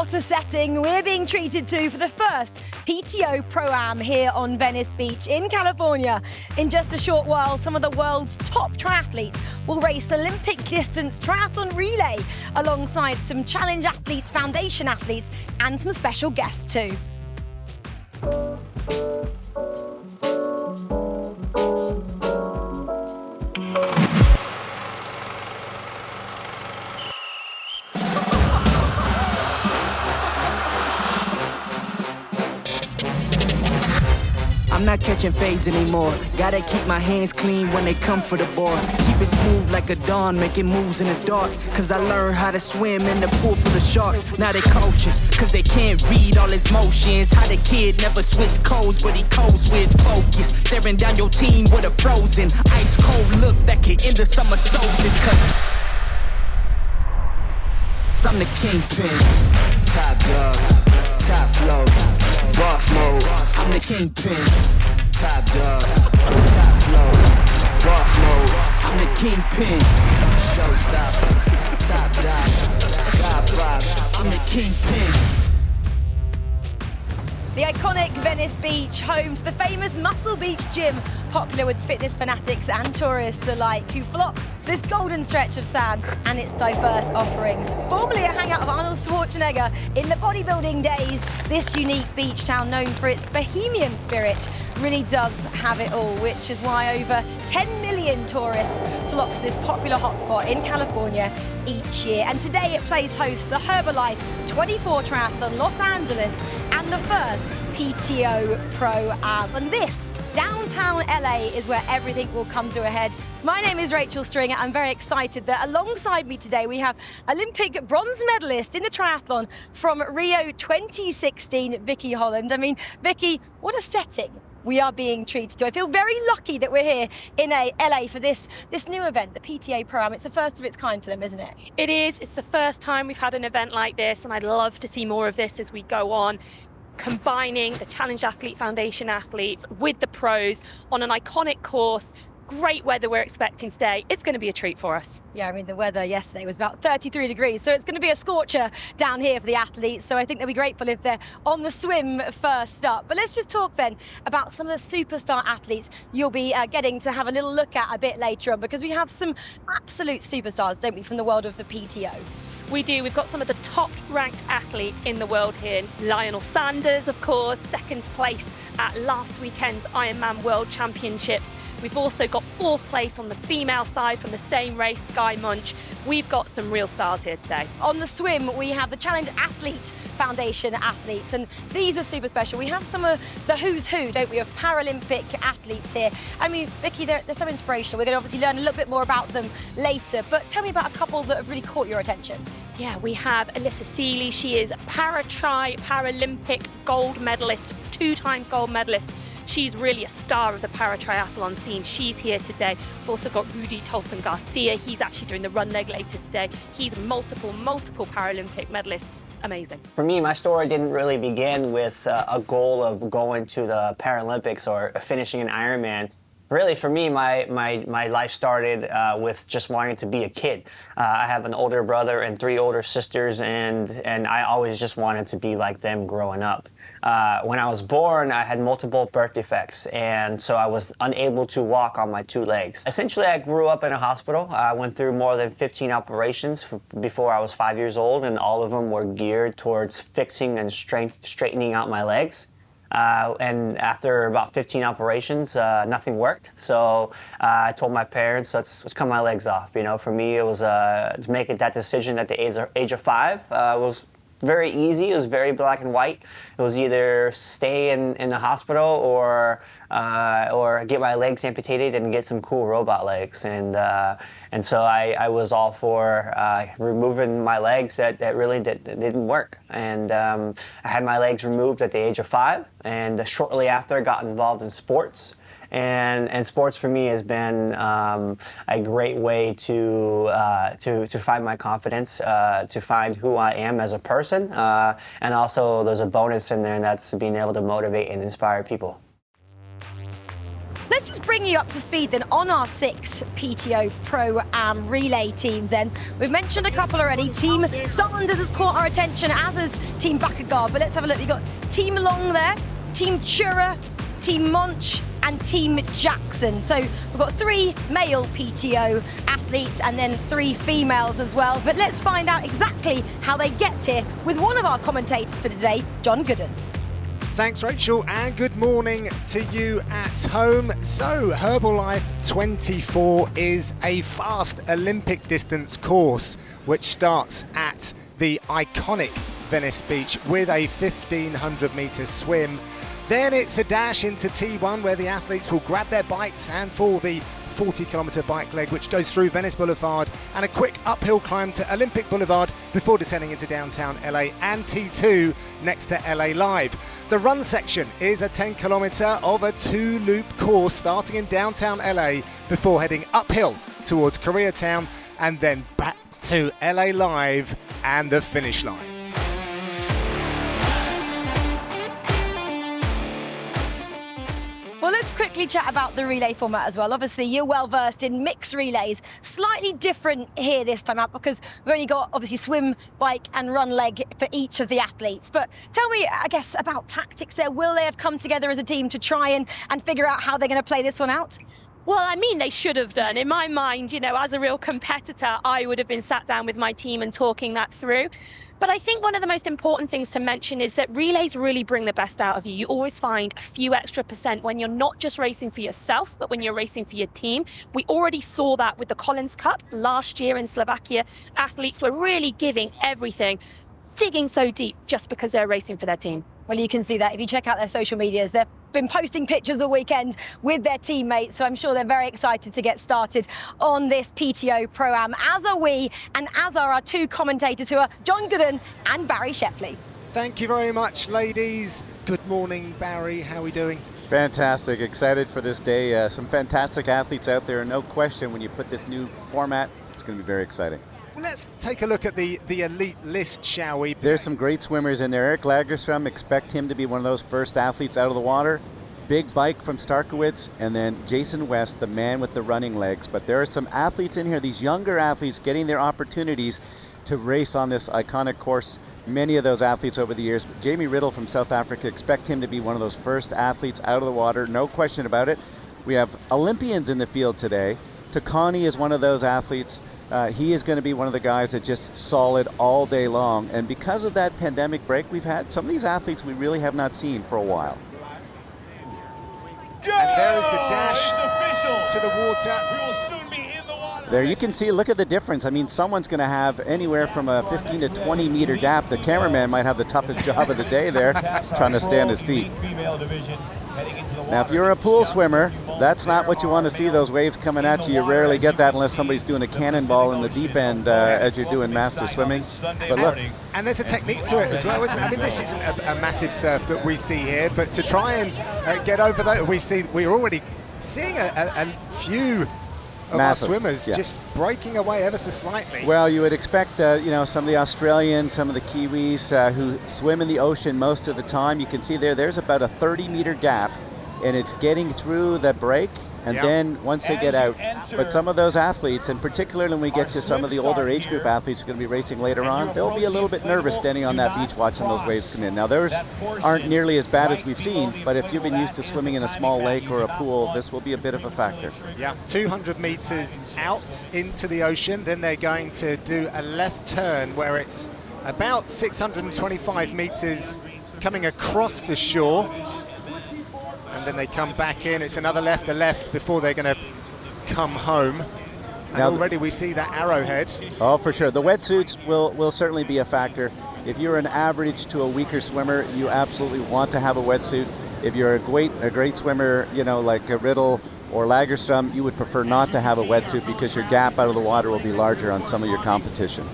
What a setting we're being treated to for the first PTO Pro Am here on Venice Beach in California. In just a short while, some of the world's top triathletes will race Olympic distance triathlon relay alongside some Challenge Athletes Foundation athletes and some special guests too. I'm not catching fades anymore. Gotta keep my hands clean when they come for the board. Keep it smooth like a dawn, making moves in the dark. Cause I learned how to swim in the pool full of sharks. Now they coaches, cause they can't read all his motions. How the kid never switch codes, but he code switch focus. Staring down your team with a frozen, ice cold look that could end the summer solstice. Cause I'm the kingpin. Top dog, top flow, boss mode. I'm the kingpin. Top dog, top flow, boss mode. I'm the kingpin. Showstopper, top dog, God five. I'm the kingpin. The iconic Venice Beach, home to the famous Muscle Beach Gym, popular with fitness fanatics and tourists alike who flock to this golden stretch of sand and its diverse offerings. Formerly a hangout of Arnold Schwarzenegger in the bodybuilding days, this unique beach town known for its bohemian spirit really does have it all, which is why over 10 million tourists flock to this popular hotspot in California each year. And today it plays host to the Herbalife24 Triathlon Los Angeles and the first PTO Pro Am. And this, downtown LA, is where everything will come to a head. My name is Rachel Stringer. I'm very excited that alongside me today we have Olympic bronze medalist in the triathlon from Rio 2016, Vicky Holland. I mean, Vicky, what a setting we are being treated to. I feel very lucky that we're here in LA for this new event, the PTA Pro Am. It's the first of its kind for them, isn't it? It is. It's the first time we've had an event like this, and I'd love to see more of this as we go on, combining the Challenge Athlete Foundation athletes with the pros on an iconic course. Great weather we're expecting today. It's going to be a treat for us. Yeah, I mean, the weather yesterday was about 33 degrees, so it's going to be a scorcher down here for the athletes. So I think they'll be grateful if they're on the swim first up. But let's just talk then about some of the superstar athletes you'll be getting to have a little look at a bit later on, because we have some absolute superstars, don't we, from the world of the PTO. We do. We've got some of the top-ranked athletes in the world here. Lionel Sanders, of course, second place at last weekend's Ironman World Championships. We've also got fourth place on the female side from the same race, Sky Munch. We've got some real stars here today. On the swim, we have the Challenge Athlete Foundation athletes, and these are super special. We have some of the who's who, don't we, of Paralympic athletes here. I mean, Vicky, they're so inspirational. We're going to obviously learn a little bit more about them later, but tell me about a couple that have really caught your attention. Yeah, we have Alyssa Seeley. She is Paralympic gold medalist, 2 times gold medalist. She's really a star of the para-triathlon scene. She's here today. We've also got Rudy Tolson Garcia. He's actually doing the run leg later today. He's multiple Paralympic medalist. Amazing. For me, my story didn't really begin with a goal of going to the Paralympics or finishing an Ironman. Really, for me, my life started with just wanting to be a kid. I have an older brother and 3 older sisters, and I always just wanted to be like them growing up. When I was born, I had multiple birth defects, and so I was unable to walk on my 2 legs. Essentially, I grew up in a hospital. I went through more than 15 operations before I was 5 years old, and all of them were geared towards fixing and straightening out my legs. And after about 15 operations, nothing worked. So I told my parents, let's cut my legs off. You know, for me, it was to make that decision at the age of 5 was very easy. It was very black and white. It was either stay in the hospital or get my legs amputated and get some cool robot legs. And so I was all for removing my legs that really didn't work. And I had my legs removed at the age of 5, and shortly after I got involved in sports. And sports for me has been a great way to find my confidence, to find who I am as a person, and also there's a bonus in there, and that's being able to motivate and inspire people. Let's let's just bring you up to speed then on our 6 PTO Pro Am relay teams then. We've mentioned a couple already. Team Sanders has caught our attention, as has Team Bakkegaard, but let's have a look. You've got Team Long there, Team Chura, Team Monch, and Team Jackson. So we've got 3 male PTO athletes and then 3 females as well. But let's find out exactly how they get here with one of our commentators for today, John Gooden. Thanks, Rachel, and good morning to you at home. So, Herbalife24 is a fast Olympic distance course which starts at the iconic Venice Beach with a 1,500 metre swim. Then it's a dash into T1 where the athletes will grab their bikes and for the 40-kilometre bike leg which goes through Venice Boulevard and a quick uphill climb to Olympic Boulevard before descending into downtown LA and T2 next to LA Live. The run section is a 10-kilometre of a 2-loop course starting in downtown LA before heading uphill towards Koreatown and then back to LA Live and the finish line. Well, let's quickly chat about the relay format as well. Obviously, you're well versed in mixed relays. Slightly different here this time out because we've only got obviously swim, bike and run leg for each of the athletes. But tell me, I guess, about tactics there. Will they have come together as a team to try and figure out how they're going to play this one out? Well, I mean, they should have done. In my mind, you know, as a real competitor, I would have been sat down with my team and talking that through. But I think one of the most important things to mention is that relays really bring the best out of you. You always find a few extra % when you're not just racing for yourself, but when you're racing for your team. We already saw that with the Collins Cup last year in Slovakia. Athletes were really giving everything, digging so deep just because they're racing for their team. Well, you can see that if you check out their social medias. They've been posting pictures all weekend with their teammates, so I'm sure they're very excited to get started on this PTO Pro Am, as are we, and as are our 2 commentators who are John Gooden and Barry Shepley. Thank you very much, ladies. Good morning, Barry. How are we doing? Fantastic. Excited for this day. Some fantastic athletes out there. No question, when you put this new format, it's going to be very exciting. Well, let's take a look at the elite list, shall we? There's some great swimmers in there. Eric Lagerstrom, expect him to be one of those first athletes out of the water. Big bike from Starkowitz, and then Jason West, the man with the running legs. But there are some athletes in here, these younger athletes getting their opportunities to race on this iconic course. Many of those athletes over the years. But Jamie Riddle from South Africa, expect him to be one of those first athletes out of the water, no question about it. We have Olympians in the field today. Takani is one of those athletes. He is going to be one of the guys that just solid all day long. And because of that pandemic break we've had, some of these athletes we really have not seen for a while. And there is the dash to the water. We will soon be in the water. There you can see, look at the difference. I mean, someone's going to have anywhere from a 15 to 20 meter gap. The cameraman might have the toughest job of the day there, trying to stay on his feet. Now, if you're a pool swimmer, that's not what you want to see, those waves coming at you. You rarely get that unless somebody's doing a cannonball in the deep end as you're doing master swimming. But look. And there's a technique to it as well, isn't it? I mean, this isn't a massive surf that we see here, but to try and get over that, we're already seeing a few of massive, our swimmers yeah, just breaking away ever so slightly. Well, you would expect, you know, some of the Australians, some of the Kiwis who swim in the ocean most of the time. You can see there's about a 30-meter gap, and it's getting through the break, and then once they get out. But some of those athletes, and particularly when we get to some of the older age group athletes who are going to be racing later on, they'll be a little bit nervous standing on that beach watching those waves come in. Now, those aren't nearly as bad as we've seen, but if you've been used to swimming in a small lake or a pool, this will be a bit of a factor. Yeah, 200 meters out into the ocean, then they're going to do a left turn where it's about 625 meters coming across the shore. And then they come back in. It's another left, a left before they're going to come home. And now already we see that arrowhead. Oh, for sure. The wetsuits will certainly be a factor. If you're an average to a weaker swimmer, you absolutely want to have a wetsuit. If you're a great swimmer, you know, like a Riddle or Lagerstrom, you would prefer not to have a wetsuit because your gap out of the water will be larger on some of your competition.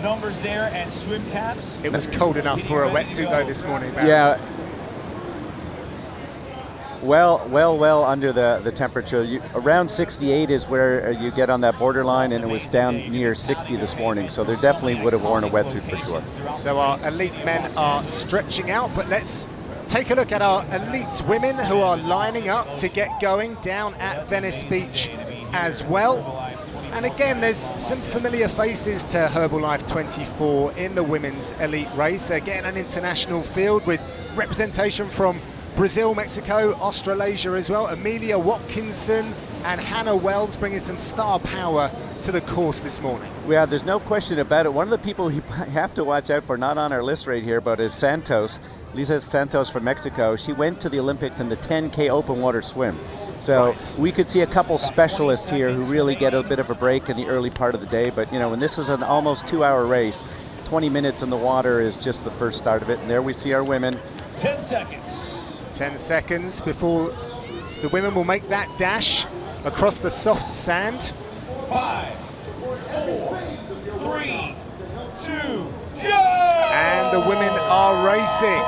Numbers there and swim caps. It was cold enough for a wetsuit though this morning, Barry. Yeah. Well under the temperature. Around 68 is where you get on that borderline, and it was down near 60 this morning, so they definitely would have worn a wetsuit for sure. So our elite men are stretching out, but let's take a look at our elite women who are lining up to get going down at Venice Beach as well. And again, there's some familiar faces to Herbalife24 in the women's elite race. Again, an international field with representation from Brazil, Mexico, Australasia as well. Amelia Watkinson and Hannah Wells bringing some star power to the course this morning. Yeah, there's no question about it. One of the people you have to watch out for, not on our list right here, but is Santos, Lisa Santos from Mexico. She went to the Olympics in the 10K open water swim. So we could see a couple specialists here who really get a bit of a break in the early part of the day. But, you know, when this is an almost 2-hour race, 20 minutes in the water is just the first start of it. And there we see our women. 10 seconds. 10 seconds before the women will make that dash across the soft sand. 5, 4, 3, 2, go! And the women are racing.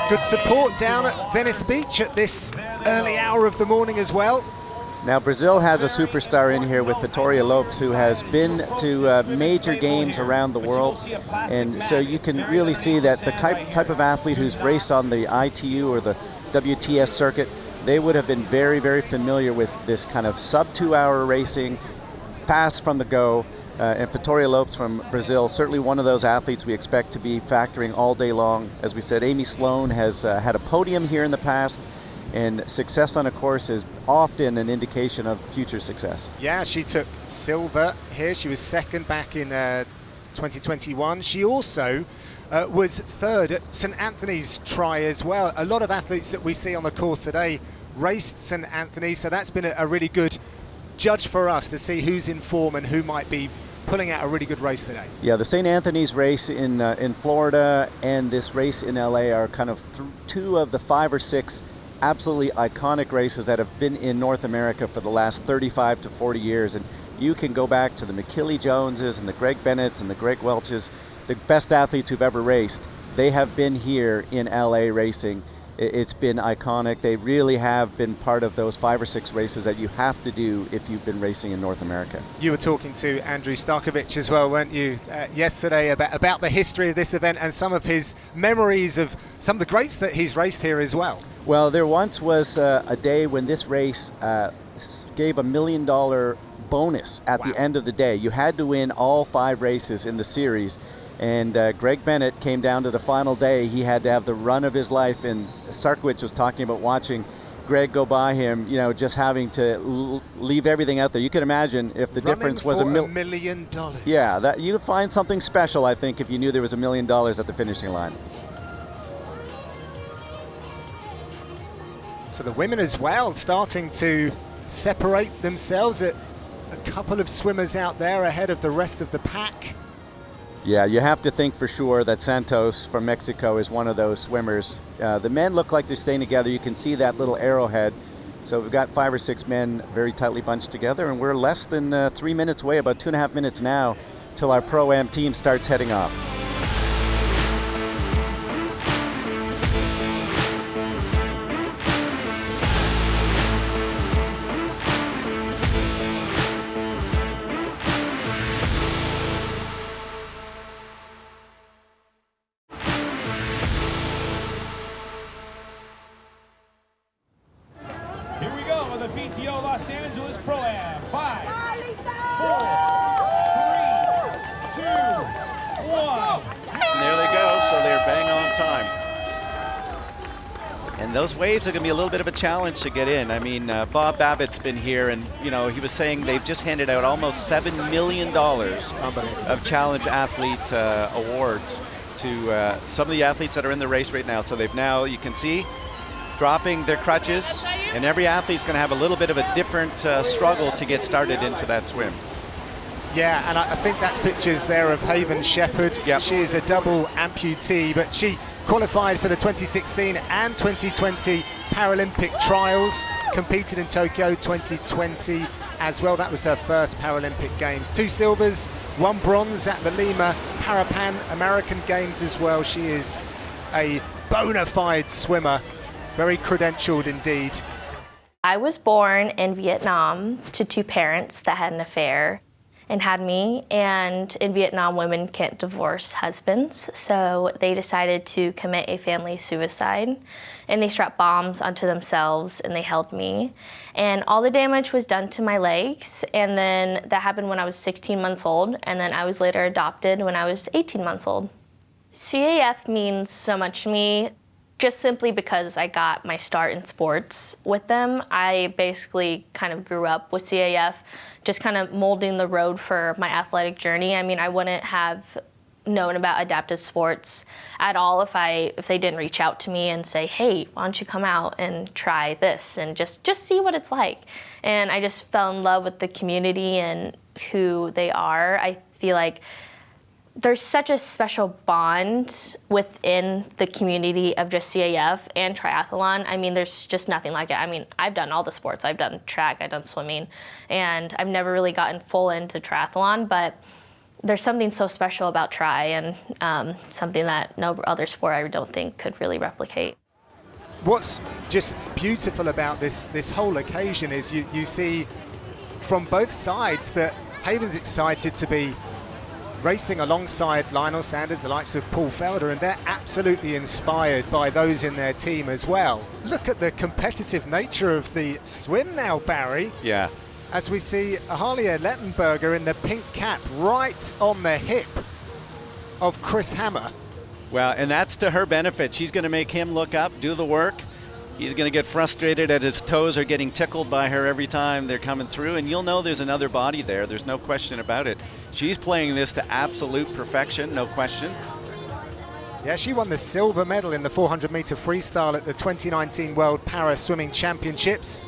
Good support down at Venice Beach at this early hour of the morning as well. Now Brazil has a superstar in here with Vitória Lopes, who has been to major games around the world, and so you can really see that the type of athlete who's raced on the ITU or the WTS circuit, they would have been very, very familiar with this kind of sub-2-hour racing, fast from the go. And Vitória Lopes from Brazil, certainly one of those athletes we expect to be factoring all day long. As we said, Amy Sloan has had a podium here in the past, and success on a course is often an indication of future success. Yeah, she took silver here. She was second back in 2021. She also was third at St Anthony's Tri as well. A lot of athletes that we see on the course today raced St Anthony's, so that's been a really good judge for us to see who's in form and who might be pulling out a really good race today. Yeah, the St. Anthony's race in Florida and this race in LA are kind of two of the 5 or 6 absolutely iconic races that have been in North America for the last 35 to 40 years. And you can go back to the McKillie Joneses and the Greg Bennett's and the Greg Welch's, the best athletes who've ever raced. They have been here in LA racing. It's been iconic. They really have been part of those 5 or 6 races that you have to do if you've been racing in North America. You were talking to Andrew Starkovich as well, weren't you, yesterday about the history of this event and some of his memories of some of the greats that he's raced here as well. Well, there once was a day when this race gave $1 million bonus at the end of the day. You had to win all 5 races in the series. And Greg Bennett came down to the final day. He had to have the run of his life, and Sarkowicz was talking about watching Greg go by him, you know, just having to leave everything out there. You can imagine if the difference was $1 million. Yeah, that you'd find something special, I think, if you knew there was $1 million at the finishing line. So the women as well starting to separate themselves. A couple of swimmers out there ahead of the rest of the pack. Yeah, you have to think for sure that Santos from Mexico is one of those swimmers. The men look like they're staying together. You can see that little arrowhead. So we've got 5 or 6 men very tightly bunched together, and we're less than 3 minutes away, about 2.5 minutes now, till our Pro-Am team starts heading off. Here we go on the PTO Los Angeles Pro Am. 5, 4, 3, 2, 1. And there they go, so they're bang on time. And those waves are going to be a little bit of a challenge to get in. I mean, Bob Babbitt's been here, and you know, he was saying they've just handed out almost $7 million of challenge athlete awards to some of the athletes that are in the race right now. So they've now, you can see, dropping their crutches, and every athlete's going to have a little bit of a different struggle to get started into that swim. Yeah, and I think that's pictures there of Haven Shepherd. Yep. She is a double amputee, but she qualified for the 2016 and 2020 Paralympic trials, competed in Tokyo 2020 as well. That was her first Paralympic Games. 2 silvers, 1 bronze at the Lima Parapan American Games as well. She is a bona fide swimmer, very credentialed indeed. I was born in Vietnam to 2 parents that had an affair. and had me. And in Vietnam, women can't divorce husbands, so they decided to commit a family suicide, and they strapped bombs onto themselves and they held me. And all the damage was done to my legs, and then that happened when I was 16 months old, and then I was later adopted when I was 18 months old. CAF means so much to me, just simply because I got my start in sports with them. I basically kind of grew up with CAF, just kind of molding the road for my athletic journey. I mean, I wouldn't have known about adaptive sports at all if they didn't reach out to me and say, hey, why don't you come out and try this and just see what it's like. And I just fell in love with the community and who they are. I feel like there's such a special bond within the community of just CAF and triathlon. I mean, there's just nothing like it. I mean, I've done all the sports. I've done track, I've done swimming, and I've never really gotten full into triathlon, but there's something so special about tri, and something that no other sport I don't think could really replicate. What's just beautiful about this whole occasion is you see from both sides that Haven's excited to be racing alongside Lionel Sanders, the likes of Paul Felder, and they're absolutely inspired by those in their team as well. Look at the competitive nature of the swim now, Barry. Yeah. As we see Ahalia Lettenberger in the pink cap right on the hip of Chris Hammer. Well, and that's to her benefit. She's going to make him look up, do the work. He's going to get frustrated as his toes are getting tickled by her every time they're coming through, and you'll know there's another body there. There's no question about it. She's playing this to absolute perfection, no question. Yeah, she won the silver medal in the 400-meter freestyle at the 2019 World Para Swimming Championships.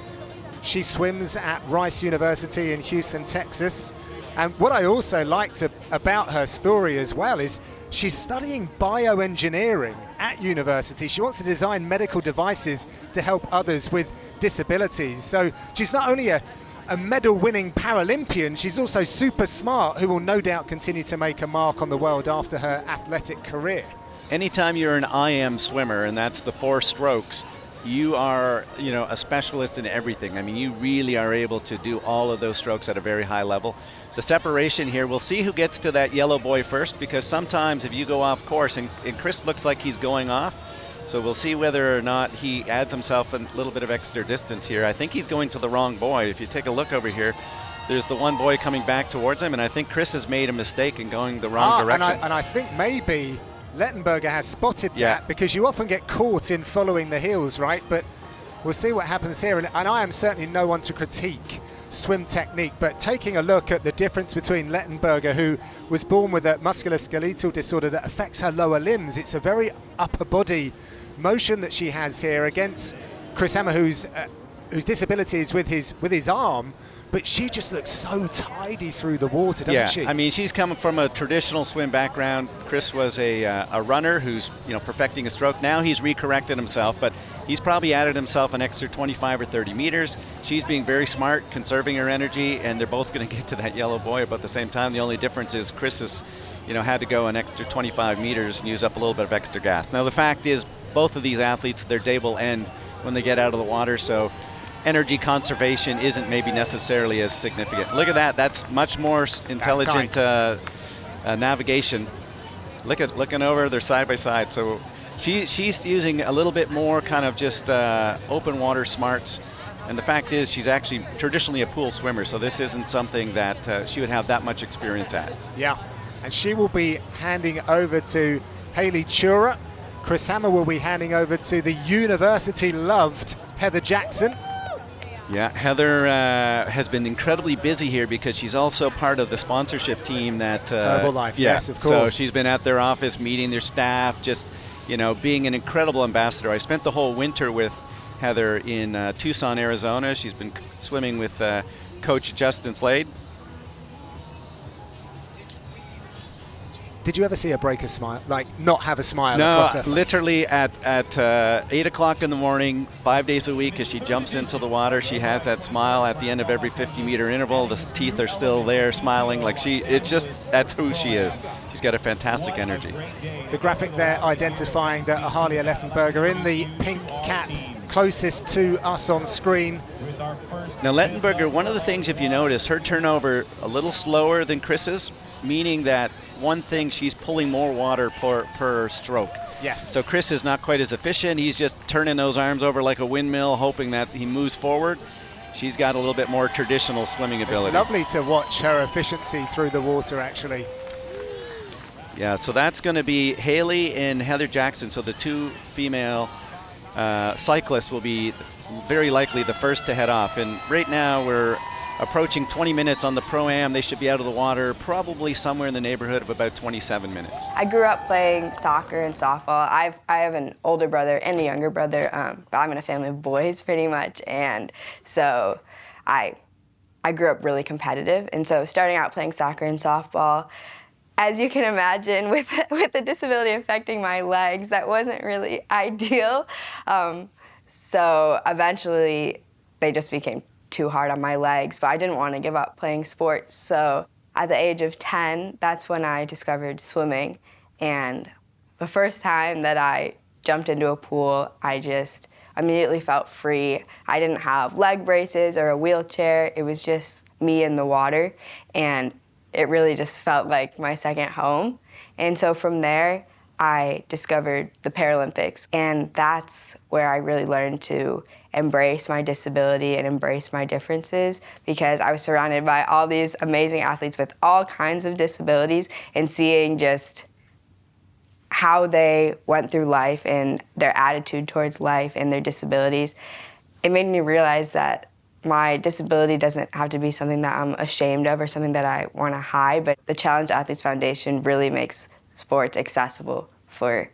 She swims at Rice University in Houston, Texas. And what I also liked about her story as well is she's studying bioengineering at university. She wants to design medical devices to help others with disabilities. So she's not only a medal-winning Paralympian, she's also super smart, who will no doubt continue to make a mark on the world after her athletic career. Anytime you're an IM swimmer, and that's the 4 strokes, you are, a specialist in everything. I mean, you really are able to do all of those strokes at a very high level. The separation here, we'll see who gets to that yellow buoy first, because sometimes if you go off course, and Chris looks like he's going off, so we'll see whether or not he adds himself a little bit of extra distance here. I think he's going to the wrong buoy. If you take a look over here, there's the one buoy coming back towards him, and I think Chris has made a mistake in going the wrong direction. And I think maybe Lettenberger has spotted that, because you often get caught in following the heels, right? But we'll see what happens here. And I am certainly no one to critique swim technique, but taking a look at the difference between Lettenberger, who was born with a musculoskeletal disorder that affects her lower limbs, it's a very upper body motion that she has here, against Chris Hammer, whose disability is with his arm, but she just looks so tidy through the water, doesn't she? I mean, she's coming from a traditional swim background. Chris was a runner who's perfecting a stroke. Now he's recorrected himself, but he's probably added himself an extra 25 or 30 meters. She's being very smart, conserving her energy, and they're both going to get to that yellow buoy about the same time. The only difference is Chris has, had to go an extra 25 meters and use up a little bit of extra gas. Now the fact is, both of these athletes, their day will end when they get out of the water, so energy conservation isn't maybe necessarily as significant. Look at that. That's much more intelligent navigation. Looking over, they're side by side. So she's using a little bit more kind of just open water smarts. And the fact is, she's actually traditionally a pool swimmer, so this isn't something that she would have that much experience at. Yeah, and she will be handing over to Haley Chura. Chris Hammer will be handing over to the university-loved Heather Jackson. Yeah, Heather has been incredibly busy here because she's also part of the sponsorship team that Herbalife, yes, of course. So she's been at their office meeting their staff, just being an incredible ambassador. I spent the whole winter with Heather in Tucson, Arizona. She's been swimming with Coach Justin Slade. Did you ever see her break a smile, like not have a smile No, across her face? literally at 8 o'clock in the morning, 5 days a week, as she jumps into the water, she has that smile at the end of every 50-meter interval. The teeth are still there, smiling like that's who she is. She's got a fantastic energy. The graphic there identifying that Ahalia Lettenberger in the pink cap closest to us on screen. Now Lettenberger, one of the things, if you notice, her turnover a little slower than Chris's, meaning that one thing, she's pulling more water per stroke. Yes. So Chris is not quite as efficient. He's just turning those arms over like a windmill, hoping that he moves forward. She's got a little bit more traditional swimming ability. It's lovely to watch her efficiency through the water, actually. Yeah, so that's going to be Haley and Heather Jackson. So the two female cyclists will be very likely the first to head off. And right now we're approaching 20 minutes on the Pro Am. They should be out of the water probably somewhere in the neighborhood of about 27 minutes. I grew up playing soccer and softball. I have an older brother and a younger brother, but I'm in a family of boys pretty much. And so I grew up really competitive. And so starting out playing soccer and softball, as you can imagine, with the disability affecting my legs, that wasn't really ideal. So eventually they just became too hard on my legs, but I didn't want to give up playing sports. So at the age of 10, that's when I discovered swimming. And the first time that I jumped into a pool, I just immediately felt free. I didn't have leg braces or a wheelchair. It was just me in the water. And it really just felt like my second home. And so from there, I discovered the Paralympics. And that's where I really learned to embrace my disability and embrace my differences, because I was surrounded by all these amazing athletes with all kinds of disabilities, and seeing just how they went through life and their attitude towards life and their disabilities. It made me realize that my disability doesn't have to be something that I'm ashamed of or something that I want to hide, but the Challenge Athletes Foundation really makes sports accessible for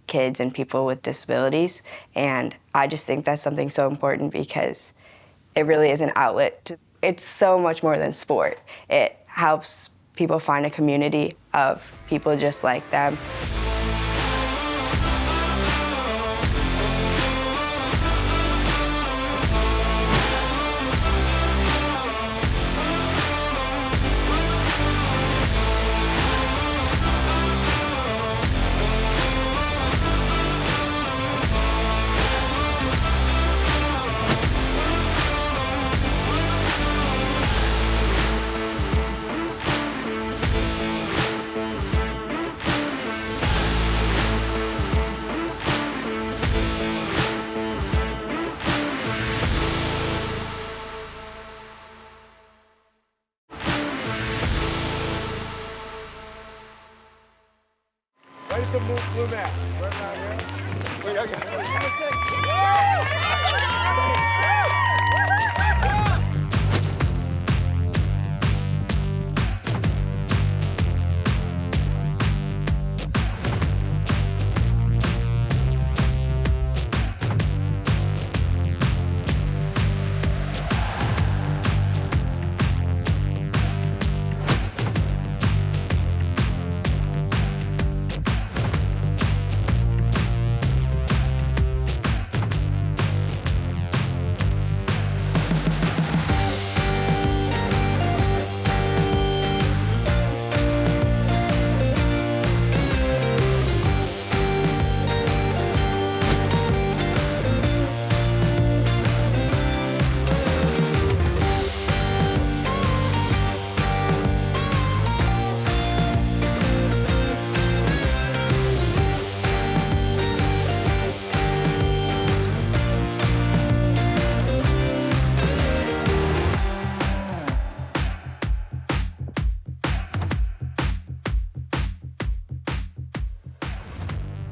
kids and people with disabilities. And I just think that's something so important, because it really is an outlet. It's so much more than sport. It helps people find a community of people just like them. Where's the blue mat?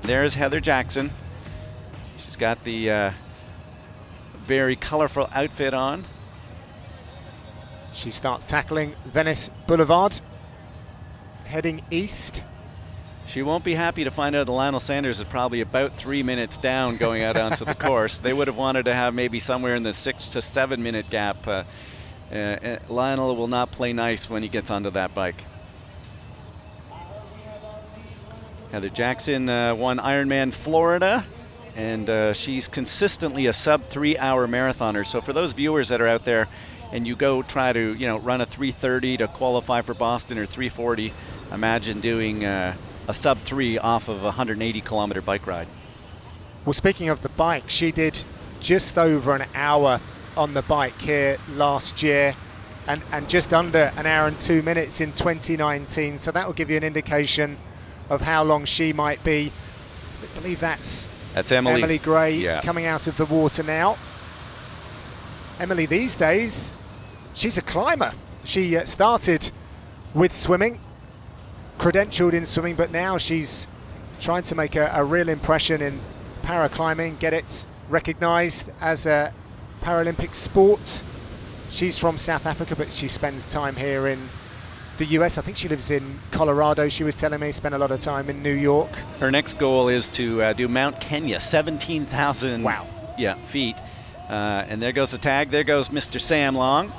There's Heather Jackson. She's got the very colorful outfit on. She starts tackling Venice Boulevard, heading east. She won't be happy to find out that Lionel Sanders is probably about 3 minutes down going out onto the course. They would have wanted to have maybe somewhere in the 6 to 7 minute gap. Lionel will not play nice when he gets onto that bike. Heather Jackson won Ironman Florida, and she's consistently a sub-3 hour marathoner. So for those viewers that are out there and you go try to run a 3:30 to qualify for Boston or 3:40, imagine doing a sub-3 off of a 180 kilometer bike ride. Well, speaking of the bike, she did just over an hour on the bike here last year, and just under an hour and 2 minutes in 2019. So that will give you an indication of how long she might be. I believe that's Emily Gray coming out of the water now. Emily these days, she's a climber. She started with swimming, credentialed in swimming, but now she's trying to make a real impression in paraclimbing, get it recognised as a Paralympic sport. She's from South Africa, but she spends time here in the US. I think she lives in Colorado, she was telling me, spent a lot of time in New York. Her next goal is to do Mount Kenya, 17,000 feet. And there goes the tag. There goes Mr. Sam Long.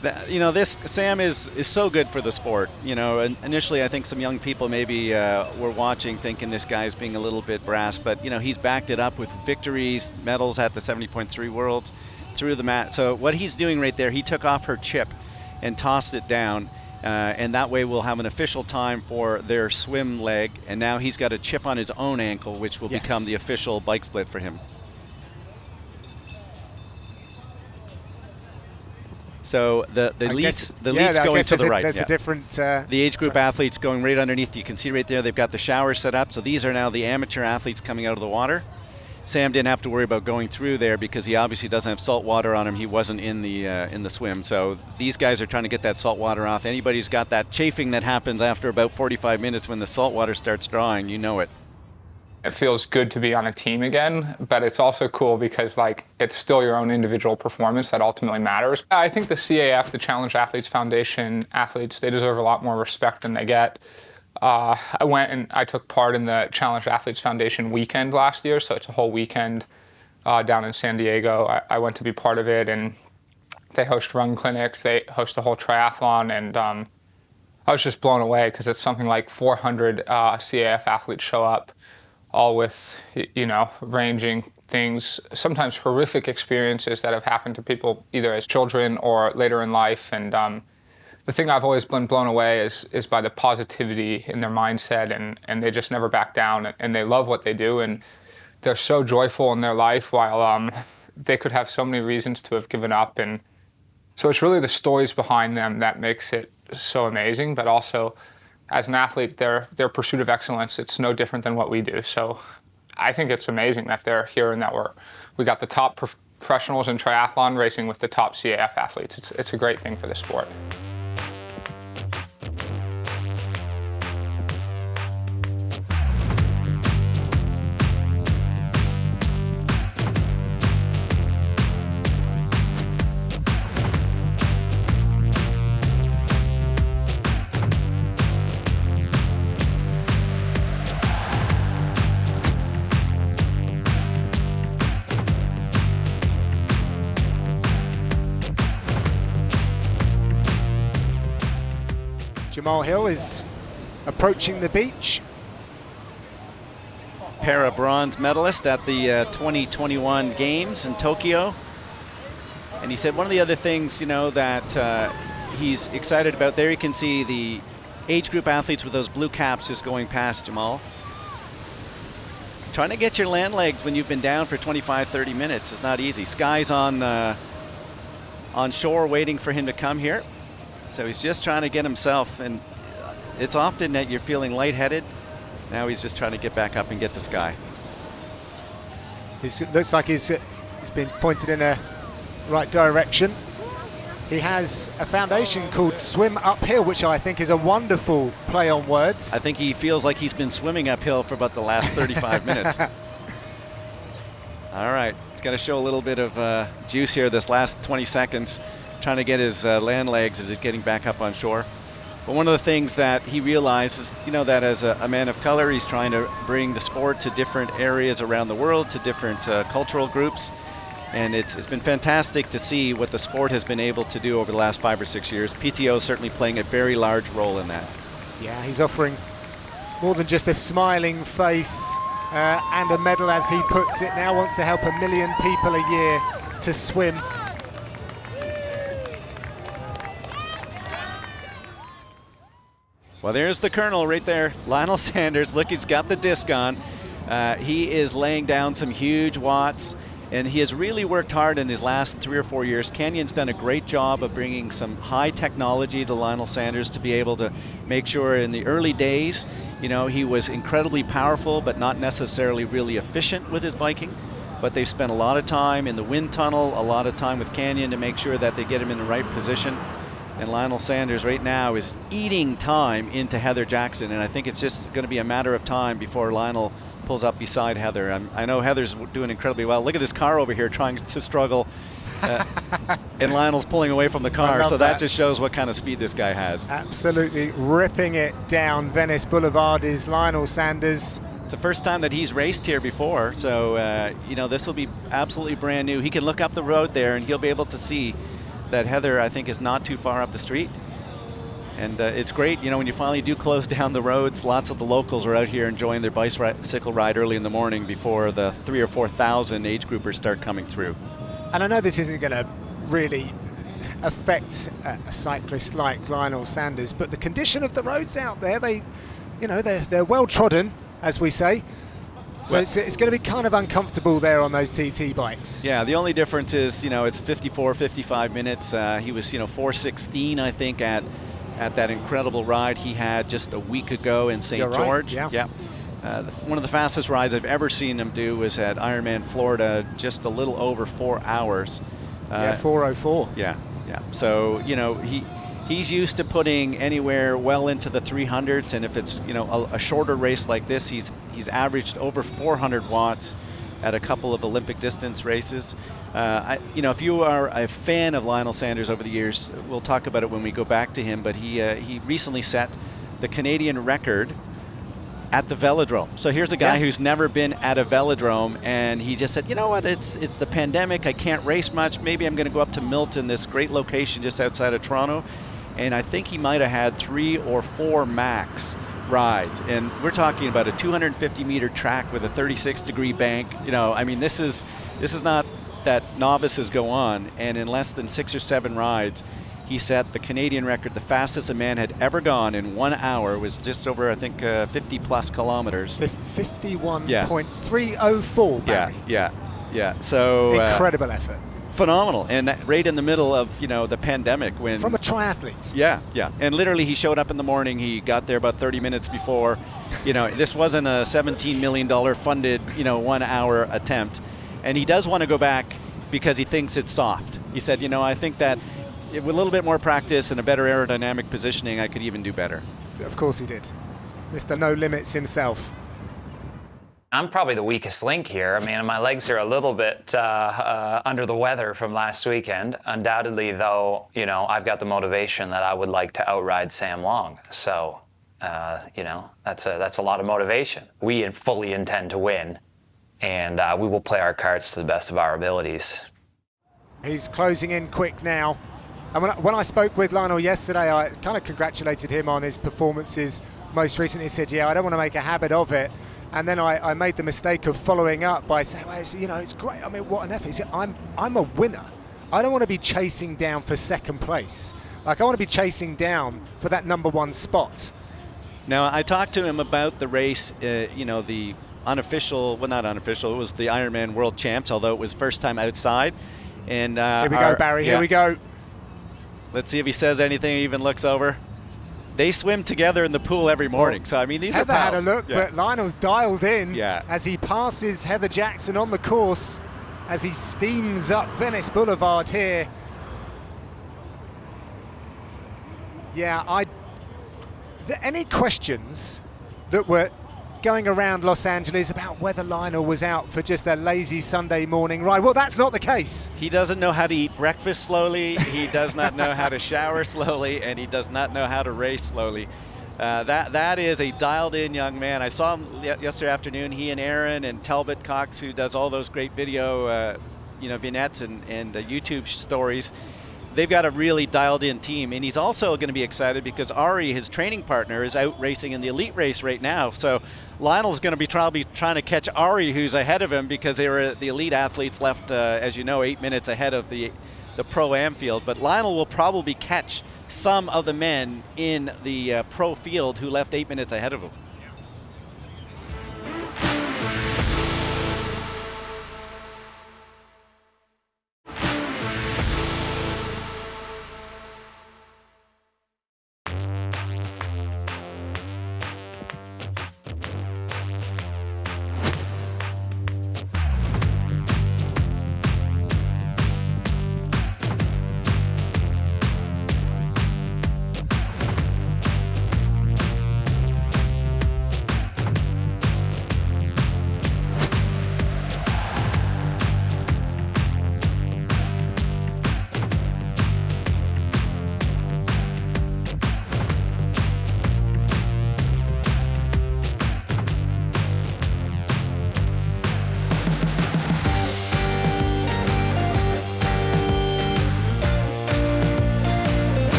This Sam is so good for the sport. Initially I think some young people maybe were watching thinking this guy's being a little bit brass, but he's backed it up with victories, medals at the 70.3 Worlds, through the mat. So what he's doing right there, he took off her chip and tossed it down, and that way we'll have an official time for their swim leg, and now he's got a chip on his own ankle, which will become the official bike split for him. So the leads going to the right. There's a different the age group athletes going right underneath. You can see right there they've got the shower set up. So these are now the amateur athletes coming out of the water. Sam didn't have to worry about going through there because he obviously doesn't have salt water on him. He wasn't in the swim. So these guys are trying to get that salt water off. Anybody who's got that chafing that happens after about 45 minutes when the salt water starts drawing, you know it. It feels good to be on a team again, but it's also cool because it's still your own individual performance that ultimately matters. I think the CAF, the Challenge Athletes Foundation athletes, they deserve a lot more respect than they get. I went and I took part in the Challenge Athletes Foundation weekend last year, so it's a whole weekend down in San Diego. I went to be part of it, and they host run clinics, they host a whole triathlon, and I was just blown away because it's something like 400 CAF athletes show up, all with, ranging things, sometimes horrific experiences that have happened to people either as children or later in life. And the thing I've always been blown away is by the positivity in their mindset, and they just never back down, and they love what they do, and they're so joyful in their life while they could have so many reasons to have given up. And so it's really the stories behind them that makes it so amazing, but also as an athlete, their pursuit of excellence, it's no different than what we do. So I think it's amazing that they're here and that we got the top professionals in triathlon racing with the top CAF athletes. It's a great thing for the sport. Jamal Hill is approaching the beach. Para bronze medalist at the 2021 Games in Tokyo. And he said one of the other things, that he's excited about, there you can see the age group athletes with those blue caps just going past Jamal. Trying to get your land legs when you've been down for 25, 30 minutes is not easy. Sky's on shore waiting for him to come here. So he's just trying to get himself, and it's often that you're feeling lightheaded. Now he's just trying to get back up and get to Sky. It looks like he's been pointed in a right direction. He has a foundation called Swim Uphill, which I think is a wonderful play on words. I think he feels like he's been swimming uphill for about the last 35 minutes. All right, he's got to show a little bit of juice here this last 20 seconds. Trying to get his land legs as he's getting back up on shore. But one of the things that he realizes, that as a man of color, he's trying to bring the sport to different areas around the world, to different cultural groups. And it's been fantastic to see what the sport has been able to do over the last 5 or 6 years. PTO certainly playing a very large role in that. Yeah, he's offering more than just a smiling face and a medal, as he puts it. Now wants to help 1 million people a year to swim. Well, there's the Colonel right there, Lionel Sanders. Look, he's got the disc on. He is laying down some huge watts. And he has really worked hard in his last 3 or 4 years. Canyon's done a great job of bringing some high technology to Lionel Sanders to be able to make sure in the early days, you know, he was incredibly powerful but not necessarily really efficient with his biking. But they've spent a lot of time in the wind tunnel, a lot of time with Canyon to make sure that they get him in the right position. And Lionel Sanders right now is eating time into Heather Jackson, and I think it's just going to be a matter of time before Lionel pulls up beside Heather. I know Heather's doing incredibly well. Look at this car over here trying to struggle, and Lionel's pulling away from the car, so that just shows what kind of speed this guy has. Absolutely ripping it down Venice Boulevard is Lionel Sanders. It's the first time that he's raced here before, so you know, this will be absolutely brand new. He can look up the road there and he'll be able to see that Heather, I think, is not too far up the street. And it's great, you know, when you finally do close down the roads, lots of the locals are out here enjoying their bicycle ride early in the morning before the 3,000 or 4,000 age groupers start coming through. And I know this isn't going to really affect a cyclist like Lionel Sanders, but the condition of the roads out there, they're well trodden, as we say. So well, it's going to be kind of uncomfortable there on those TT bikes. Yeah, the only difference is, you know, it's 54, 55 minutes. He was, you know, 4:16, I think, at that incredible ride he had just a week ago in St. George. Right, yeah. One of the fastest rides I've ever seen him do was at Ironman Florida, just a little over 4 hours. 4:04. Yeah. So, you know, he's used to putting anywhere well into the 300s, and if it's, you know, a shorter race like this, he's averaged over 400 watts at a couple of Olympic distance races. You know, if you are a fan of Lionel Sanders over the years, we'll talk about it when we go back to him, but he recently set the Canadian record at the velodrome. So here's a guy who's never been at a velodrome, and he just said, you know what, it's the pandemic, I can't race much, maybe I'm going to go up to Milton, this great location just outside of Toronto, and I think he might have had 3 or 4 max rides, and we're talking about a 250-meter track with a 36-degree bank. You know, I mean, this is not that novices go on, and in less than 6 or 7 rides, he set the Canadian record. The fastest a man had ever gone in 1 hour was just over, I think, 50-plus kilometers. 51.304, Barry. Yeah. So incredible effort. Phenomenal, and right in the middle of, you know, the pandemic, when from a triathlete. Yeah, and literally he showed up in the morning. He got there about 30 minutes before. You know, this wasn't a $17 million funded, you know, 1 hour attempt, and he does want to go back because he thinks it's soft. He said, you know, I think that with a little bit more practice and a better aerodynamic positioning, I could even do better. Of course he did. Mr. No Limits himself. I'm probably the weakest link here. I mean, my legs are a little bit under the weather from last weekend. Undoubtedly, though, you know, I've got the motivation that I would like to outride Sam Long. So, you know, that's a lot of motivation. We fully intend to win, and we will play our cards to the best of our abilities. He's closing in quick now. And when I spoke with Lionel yesterday, I kind of congratulated him on his performances. Most recently, he said, yeah, I don't want to make a habit of it. And then I made the mistake of following up by saying, well, you know, it's great. I mean, what an effort. He said, I'm a winner. I don't want to be chasing down for second place. Like, I want to be chasing down for that #1 spot. Now, I talked to him about the race, you know, the unofficial, well, not unofficial, it was the Ironman World Champs, although it was first time outside. And here we go, Barry, here we go. Let's see if he says anything, even looks over. They swim together in the pool every morning, so I mean, these Heather are pals. had a look, but Lionel's dialed in Yeah. as he passes Heather Jackson on the course as he steams up Venice Boulevard here. Yeah, any questions that were going around Los Angeles about whether Lionel was out for just a lazy Sunday morning ride? Well, that's not the case. He doesn't know how to eat breakfast slowly, he does not know how to shower slowly, and he does not know how to race slowly. That is a dialed-in young man. I saw him yesterday afternoon, he and Aaron and Talbot Cox, who does all those great video you know, vignettes and YouTube stories. They've got a really dialed-in team, and he's also going to be excited because Ari, his training partner, is out racing in the elite race right now. So Lionel's going to be trying to catch Ari, who's ahead of him, because they were the elite athletes left, as you know, 8 minutes ahead of the Pro Am field. But Lionel will probably catch some of the men in the pro field who left 8 minutes ahead of him.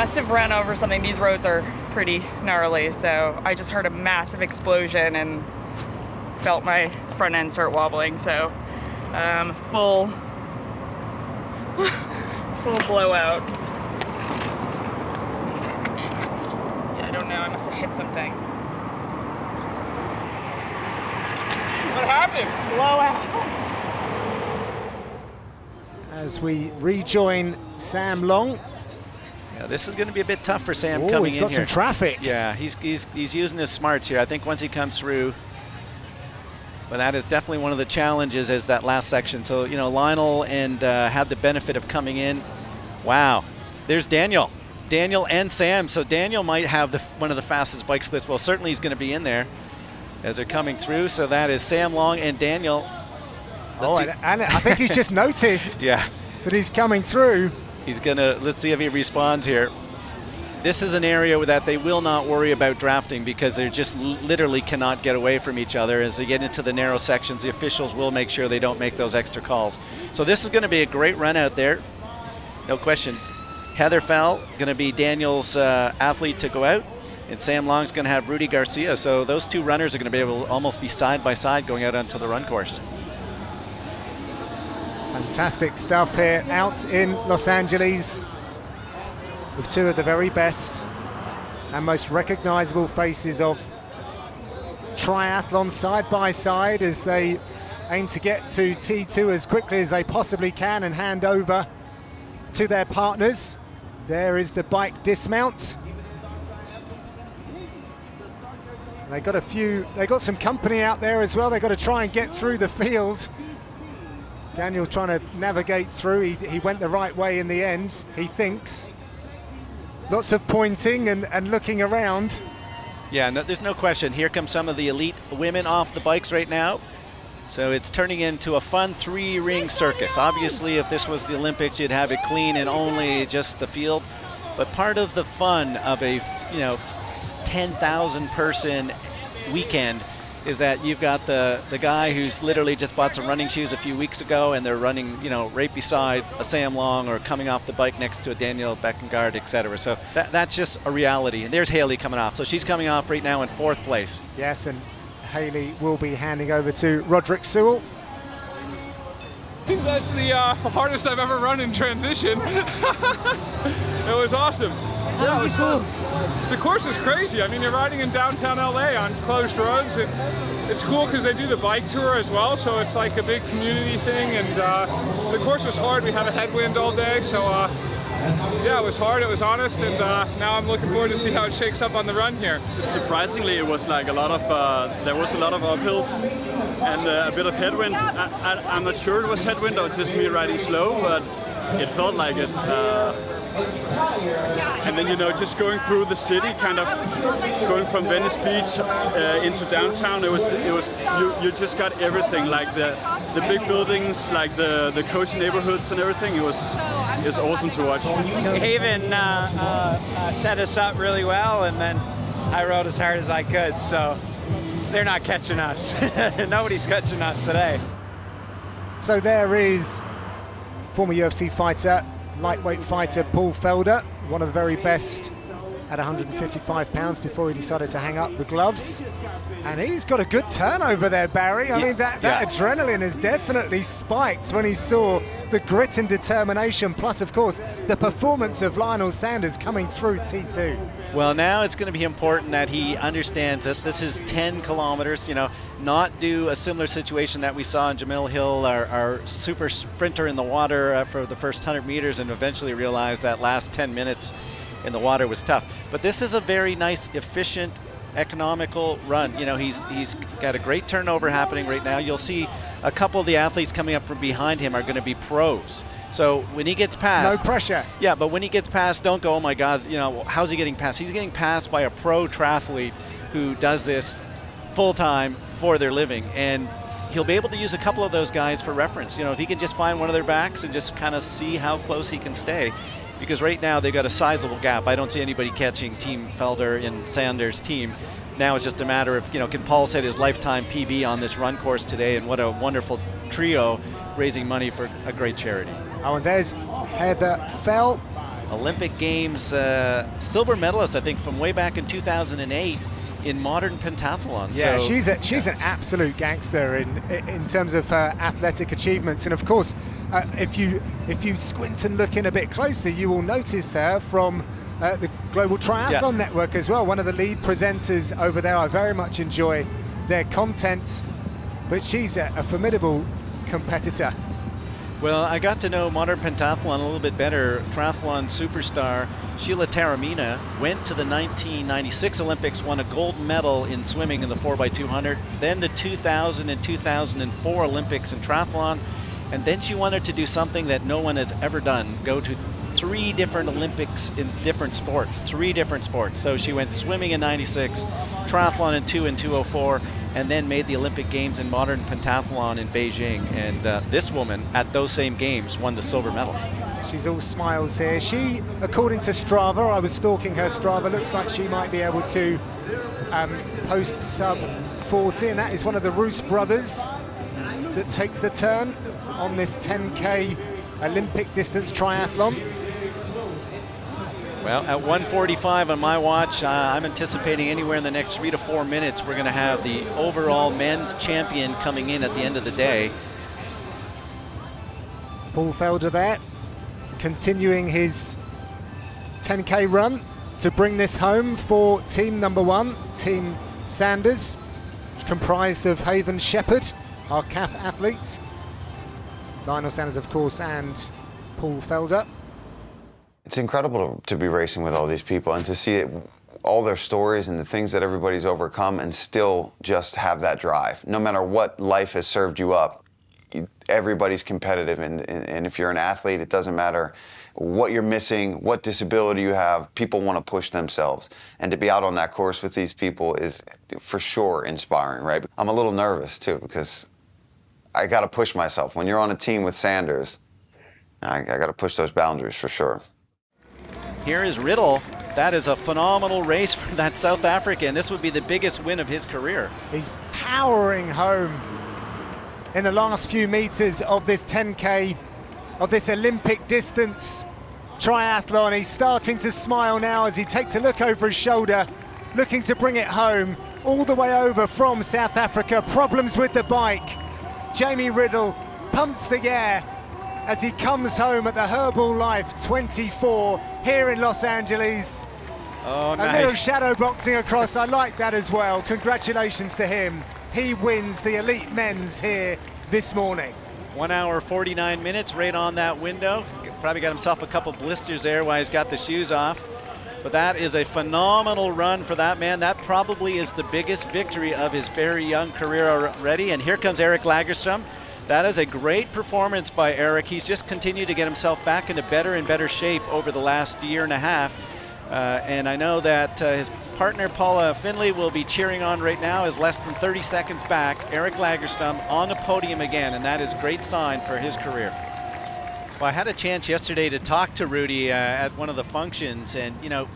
must have run over something. These roads are pretty gnarly, so I just heard a massive explosion and felt my front end start wobbling. So full blowout. Yeah, I don't know. I must have hit something. What happened? Blowout. As we rejoin Sam Long. Yeah, this is going to be a bit tough for Sam coming in here. He's got some traffic. Yeah, he's using his smarts here. I think once he comes through, but that is definitely one of the challenges is that last section. So, you know, Lionel and had the benefit of coming in. Wow, there's Daniel. Daniel and Sam. So Daniel might have one of the fastest bike splits. Well, certainly he's going to be in there as they're coming through. So that is Sam Long and Daniel. And I think he's just noticed that he's coming through. He's gonna, let's see if he responds here. This is an area that they will not worry about drafting because they just literally cannot get away from each other. As they get into the narrow sections, the officials will make sure they don't make those extra calls. So this is gonna be a great run out there, no question. Heather Fell gonna be Daniel's athlete to go out, and Sam Long's gonna have Rudy Garcia. So those two runners are gonna be able to almost be side by side going out onto the run course. Fantastic stuff here out in Los Angeles with two of the very best and most recognizable faces of triathlon side by side as they aim to get to T2 as quickly as they possibly can and hand over to their partners. There is the bike dismount. They got some company out there as well. They've got to try and get through the field. Daniel's trying to navigate through. He went the right way in the end, he thinks. Lots of pointing and looking around. Yeah, no, there's no question. Here come some of the elite women off the bikes right now. So it's turning into a fun three-ring circus. Obviously, if this was the Olympics, you'd have it clean and only just the field. But part of the fun of a 10,000 person weekend is that you've got the guy who's literally just bought some running shoes a few weeks ago and they're running, right beside a Sam Long or coming off the bike next to a Daniel Beckengard, etc. So that's just a reality. And there's Haley coming off. So she's coming off right now in 4th place. Yes, and Haley will be handing over to Roderick Sewell. I think that's the hardest I've ever run in transition. It was awesome. Yeah, it was cool. The course is crazy. I mean, you're riding in downtown LA on closed roads, and it's cool because they do the bike tour as well, so it's like a big community thing, and the course was hard. We had a headwind all day, so yeah, it was hard, it was honest, and now I'm looking forward to see how it shakes up on the run here. Surprisingly, it was like a lot of, there was a lot of uphills and a bit of headwind. I'm not sure it was headwind or just me riding slow, but it felt like it. And then, just going through the city, kind of going from Venice Beach into downtown, it was you just got everything, like the big buildings, like the cozy neighborhoods and everything. It was awesome to watch. Haven set us up really well, and then I rode as hard as I could, so they're not catching us. Nobody's catching us today. So there is former UFC fighter, lightweight fighter Paul Felder, one of the very best at 155 pounds before he decided to hang up the gloves. And he's got a good turnover there, Barry. I mean, that adrenaline has definitely spiked when he saw the grit and determination, plus, of course, the performance of Lionel Sanders coming through T2. Well, now it's going to be important that he understands that this is 10 kilometers, not do a similar situation that we saw in Jamil Hill, our super sprinter in the water for the first 100 meters, and eventually realize that last 10 minutes in the water was tough. But this is a very nice, efficient, economical run. He's got a great turnover happening right now. You'll see a couple of the athletes coming up from behind him are going to be pros. So when he gets past, no pressure. Yeah, but when he gets past, don't go, oh my God, how's he getting past? He's getting passed by a pro triathlete who does this full time for their living, and he'll be able to use a couple of those guys for reference. If he can just find one of their backs and just kind of see how close he can stay. Because right now they've got a sizable gap. I don't see anybody catching Team Felder and Sanders' team. Now it's just a matter of, can Paul set his lifetime PB on this run course today, and what a wonderful trio raising money for a great charity. Oh, and there's Heather Fell. Olympic Games silver medalist, I think, from way back in 2008 in modern pentathlon. Yeah, so, she's an absolute gangster in terms of her athletic achievements. And of course, if you squint and look in a bit closer, you will notice her from the Global Triathlon Network as well. One of the lead presenters over there. I very much enjoy their content, but she's a formidable competitor. Well, I got to know modern pentathlon a little bit better. Triathlon superstar Sheila Taormina went to the 1996 Olympics, won a gold medal in swimming in the 4x200, then the 2000 and 2004 Olympics in triathlon, and then she wanted to do something that no one has ever done, go to 3 different Olympics in different sports, 3 different sports. So she went swimming in 96, triathlon in 2004, and then made the Olympic Games in modern pentathlon in Beijing. And this woman, at those same games, won the silver medal. She's all smiles here. She, according to Strava, I was stalking her Strava, looks like she might be able to post sub 40, and that is one of the Roos brothers that takes the turn on this 10K Olympic distance triathlon. Well, at 1:45 on my watch, I'm anticipating anywhere in the next 3 to 4 minutes, we're going to have the overall men's champion coming in at the end of the day. Paul Felder there, continuing his 10K run to bring this home for team number 1, Team Sanders, comprised of Haven Shepherd, our CAF athletes, Lionel Sanders, of course, and Paul Felder. It's incredible to be racing with all these people and to see all their stories and the things that everybody's overcome and still just have that drive. No matter what life has served you up, everybody's competitive. And if you're an athlete, it doesn't matter what you're missing, what disability you have, people want to push themselves. And to be out on that course with these people is for sure inspiring, right? I'm a little nervous too because I got to push myself. When you're on a team with Sanders, I got to push those boundaries for sure. Here is Riddle. That is a phenomenal race from that South African. This would be the biggest win of his career. He's powering home in the last few meters of this 10K, of this Olympic distance triathlon. He's starting to smile now as he takes a look over his shoulder, looking to bring it home all the way over from South Africa. Problems with the bike. Jamie Riddle pumps the air as he comes home at the Herbalife24 here in Los Angeles. Oh, nice. A little shadow boxing across. I like that as well. Congratulations to him. He wins the elite men's here this morning. 1 hour, 49 minutes, right on that window. He's probably got himself a couple blisters there while he's got the shoes off. But that is a phenomenal run for that man. That probably is the biggest victory of his very young career already. And here comes Eric Lagerström. That is a great performance by Eric. He's just continued to get himself back into better and better shape over the last year and a half. And I know that his partner Paula Finley will be cheering on right now as less than 30 seconds back. Eric Lagerström on the podium again, and that is a great sign for his career. Well, I had a chance yesterday to talk to Rudy at one of the functions, and you know,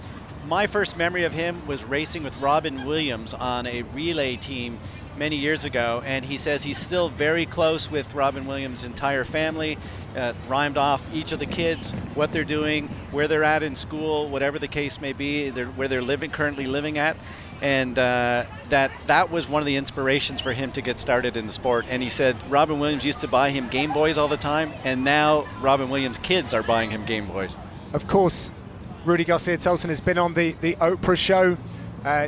my first memory of him was racing with Robin Williams on a relay team many years ago, and he says he's still very close with Robin Williams' entire family, rhymed off each of the kids, what they're doing, where they're at in school, whatever the case may be, where they're currently living at, and that was one of the inspirations for him to get started in the sport. And he said Robin Williams used to buy him Game Boys all the time, and now Robin Williams' kids are buying him Game Boys. Of course, Rudy Garcia-Tolson has been on the Oprah show.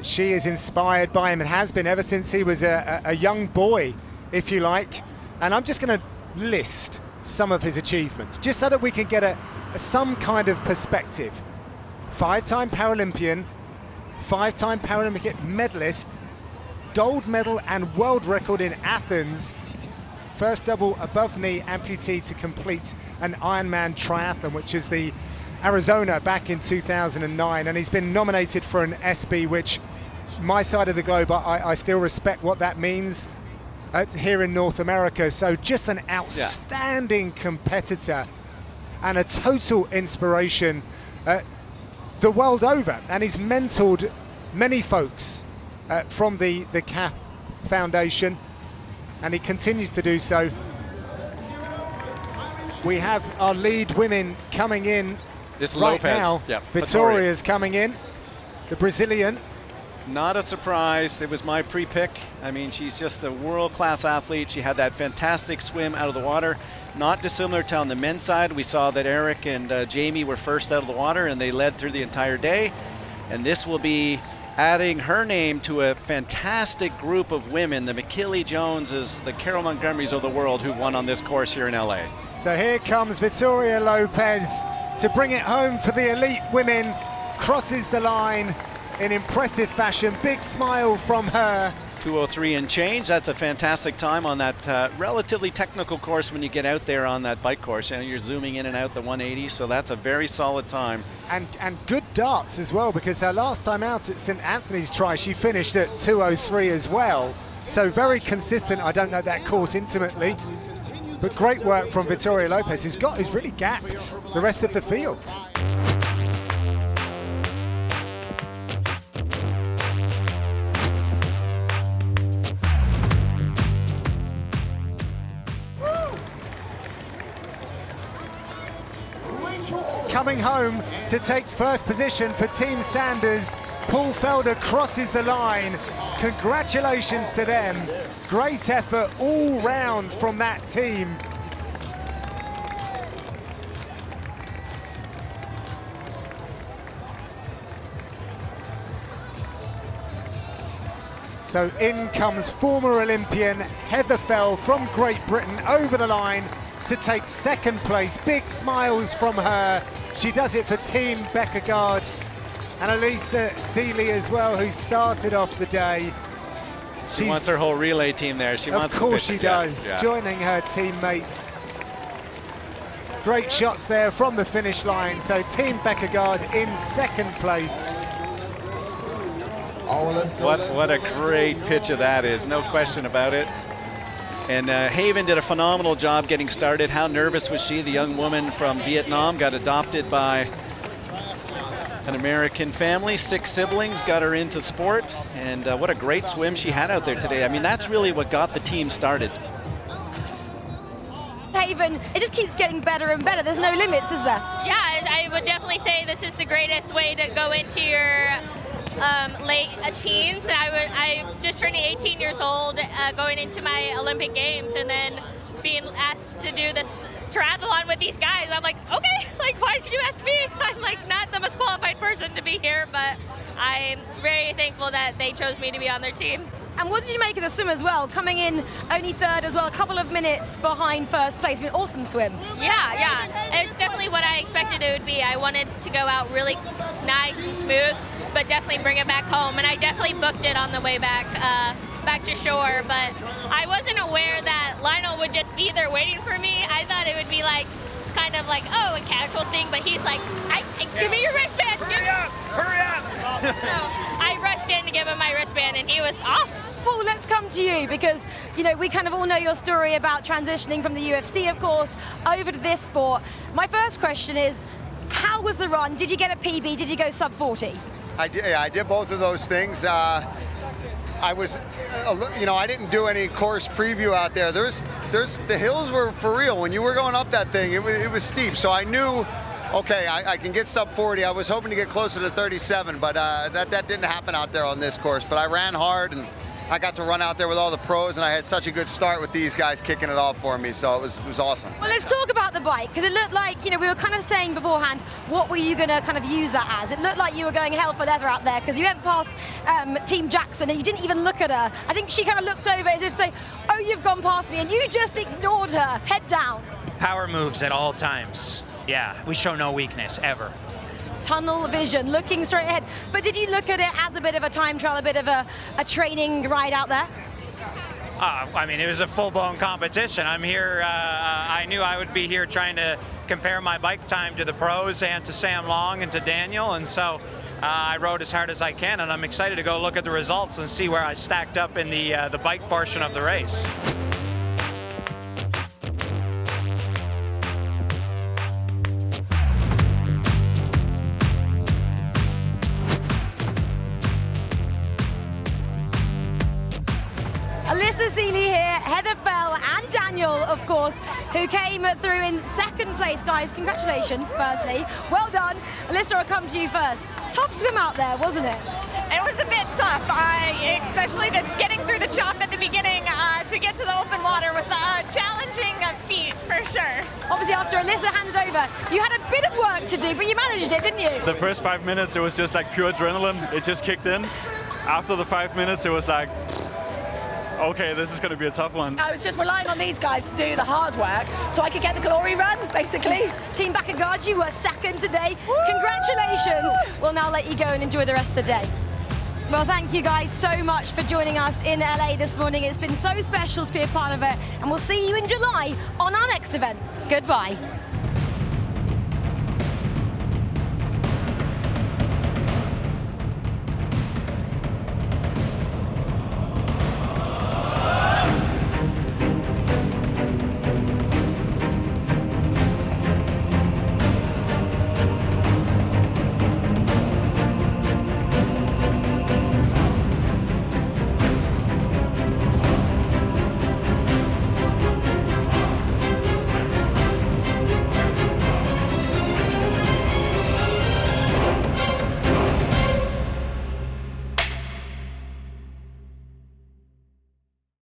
She is inspired by him and has been ever since he was a young boy, if you like. And I'm just going to list some of his achievements, just so that we can get some kind of perspective. 5-time Paralympian, 5-time Paralympic medalist, gold medal and world record in Athens, first double above knee amputee to complete an Ironman triathlon, which is the Arizona back in 2009, and he's been nominated for an SB, which my side of the globe, I still respect what that means here in North America. So just an outstanding competitor and a total inspiration the world over, and he's mentored many folks from the CAF Foundation, and he continues to do so. We have our lead women coming in This Right Lopez. now, Yeah, Vitoria's coming in, the Brazilian. Not a surprise. It was my pre-pick. I mean, she's just a world-class athlete. She had that fantastic swim out of the water. Not dissimilar to on the men's side. We saw that Eric and Jamie were first out of the water, and they led through the entire day. And this will be adding her name to a fantastic group of women, the McKillie Joneses, the Carol Montgomerys of the world who won on this course here in LA. So here comes Vitoria Lopez to bring it home for the elite women. Crosses the line in impressive fashion. Big smile from her. 2:03 and change. That's a fantastic time on that relatively technical course when you get out there on that bike course. You know, you're zooming in and out the 180, so that's a very solid time. And good darts as well, because her last time out at St. Anthony's Try, she finished at 2:03 as well. So very consistent. I don't know that course intimately, but great work from Vitoria Lopez, who's really gapped the rest of the field. Coming home to take first position for Team Sanders, Paul Felder crosses the line. Congratulations to them. Great effort all round from that team. So in comes former Olympian Heather Fell from Great Britain over the line to take second place. Big smiles from her. She does it for Team Beckergaard and Elisa Seeley as well, who started off the day. She wants her whole relay team there. Of course she does, joining her teammates. Great shots there from the finish line. So Team Beckergaard in second place. What a great picture that is, no question about it. And Haven did a phenomenal job getting started. How nervous was she? The young woman from Vietnam got adopted by an American family, 6 siblings, got her into sport. And what a great swim she had out there today. I mean, that's really what got the team started. Haven, it just keeps getting better and better. There's no limits, is there? Yeah, I would definitely say this is the greatest way to go into your late teens. I just turned 18 years old going into my Olympic Games, and then being asked to do this triathlon with these guys. I'm like, okay, like, why did you ask me? I'm like not the most qualified person to be here, but I'm very thankful that they chose me to be on their team. And what did you make of the swim as well? Coming in only third as well, a couple of minutes behind first place. I mean, awesome swim. Yeah. It's definitely what I expected it would be. I wanted to go out really nice and smooth, but definitely bring it back home. And I definitely booked it on the way back to shore. But I wasn't aware that Lionel would just be there waiting for me. I thought it would be like kind of like, oh, a casual thing. But he's like, give me your wristband. Hurry up. So I rushed in to give him my wristband, and he was off. Paul, let's come to you because, you know, we kind of all know your story about transitioning from the UFC, of course, over to this sport. My first question is, how was the run? Did you get a PB? Did you go sub 40? I did both of those things. I was, I didn't do any course preview out there. The hills were for real. When you were going up that thing, it was steep. So I knew, okay, I can get sub 40. I was hoping to get closer to 37, but that didn't happen out there on this course. But I ran hard, and I got to run out there with all the pros, and I had such a good start with these guys kicking it off for me, so it was awesome. Well, let's talk about the bike, because it looked like, we were kind of saying beforehand, what were you going to kind of use that as? It looked like you were going hell for leather out there, because you went past Team Jackson, and you didn't even look at her. I think she kind of looked over as if to say, oh, you've gone past me, and you just ignored her, head down. Power moves at all times. Yeah, we show no weakness, ever. Tunnel vision, looking straight ahead. But did you look at it as a bit of a time trial, a bit of a training ride out there? I mean, it was a full-blown competition. I'm here, I knew I would be here trying to compare my bike time to the pros and to Sam Long and to Daniel, and so I rode as hard as I can, and I'm excited to go look at the results and see where I stacked up in the bike portion of the race. Alyssa Seeley here, Heather Fell and Daniel Daniel, of course, who came through in second place. Guys, congratulations, firstly. Well done. Alyssa, I'll come to you first. Tough swim out there, wasn't it? It was a bit tough, especially getting through the chalk at the beginning to get to the open water was a challenging feat for sure. Obviously, after Alyssa handed over, you had a bit of work to do, but you managed it, didn't you? The first 5 minutes, it was just like pure adrenaline. It just kicked in. After the 5 minutes, it was like, okay, this is going to be a tough one. I was just relying on these guys to do the hard work so I could get the glory run, basically. Team Beckergaard, you were second today. Woo! Congratulations. We'll now let you go and enjoy the rest of the day. Well, thank you guys so much for joining us in LA this morning. It's been so special to be a part of it, and we'll see you in July on our next event. Goodbye.